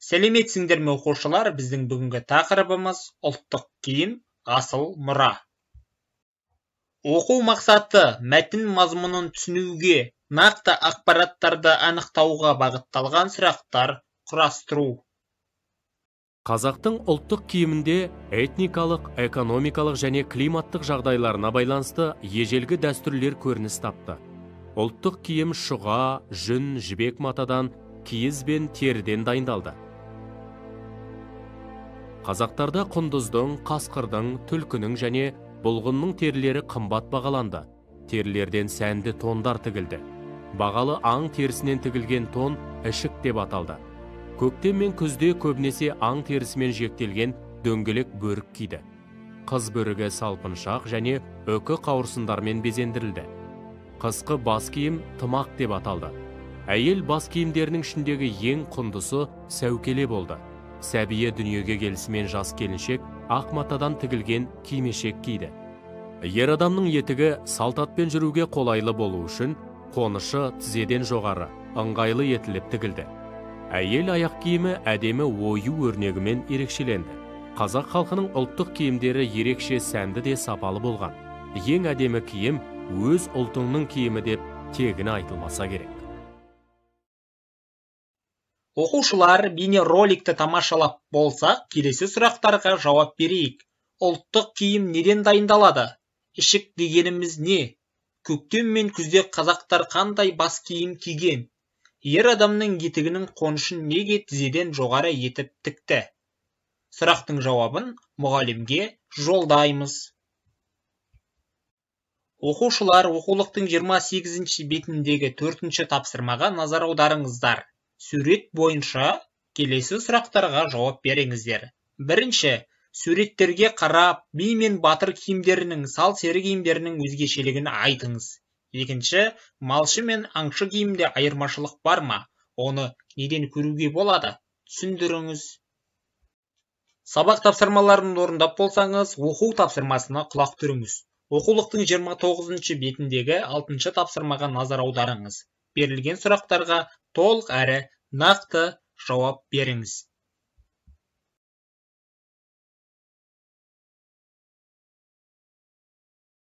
Сәлеметсіңдер ме оқушылар, біздің бүгінгі тақырыбымыз ұлттық киім, асыл мұра. Оқу мақсаты мәтін мазмұнын түсінуге, нақты ақпараттарды анықтауға бағытталған сұрақтар құрастыру. Қазақтың ұлттық киімінде этникалық, экономикалық және климаттық жағдайларына байланысты ежелгі дәстүрлер көрініс тапты. Ұлттық киім шұға, жүн, жібек матадан, киіз бен теріден дайындалды. Қазақтарда құндыздың, қасқырдың, түлкінің және бұлғынның терілері қымбат бағаланды. Терілерден сәнді тондар тігілді. Бағалы аң терісінен тігілген тон ішік деп аталды. Көктем мен күзде көбінесе аң терісімен жектелген дөңгелек бөрік киді. Қыз бөрігі салпыншақ және үкі қауырсындармен безендірілді. Қысқы бас киім тымақ деп аталды. Әйел бас киімдерінің ішіндегі ең құндысы сәукеле болды. Сәбие дүниеге келісімен жас келіншек ақ матадан тігілген кимешек киді. Ер адамның етігі салтатпен жүруге қолайлы болу үшін қонышы тізеден жоғары, ыңғайлы етіліп тігілді. Әйел аяқ киімі әдемі ою өрнегімен ерекшеленді. Қазақ халқының ұлттық киімдері ерекше сәнді де сапалы болған. Ең әдемі киім өз ұлтыңның киімі деп тегіне айтылмаса керек. Оқушылар, бейнероликті тамашалап болсақ, келесі сұрақтарға жауап берейік. Ұлттық киім неден дайындалады? Ішік дегеніміз не? Көктем мен күзде қазақтар қандай бас киім киген? Ер адамның етігінің қонышын неге тізеден жоғары етіп тікті? Сұрақтың жауабын мұғалімге жолдаймыз. Оқушылар, оқулықтың 28 бетіндегі 4-ші тапсырмаға назар аударыңыздар. Сурет бойынша келесі сұрақтарға жауап беріңіздер. Бірінші, суреттерге қарап, би мен батыр киімдерінің, сал-сері киімдерінің өзгешелігін айтыңыз. Екінші, малшы мен аңшы киімде айырмашылық бар ма? Оны неден көруге болады? Түсіндіріңіз. Сабақ тапсырмаларын орындап болсаңыз, оқу тапсырмасына құлақ түріңіз. Оқулықтың 29 бетіндегі 6-шы тапсырмаға назар аударыңыз. Берілген сұрақтарға толық әрі нақты жауап беріңіз.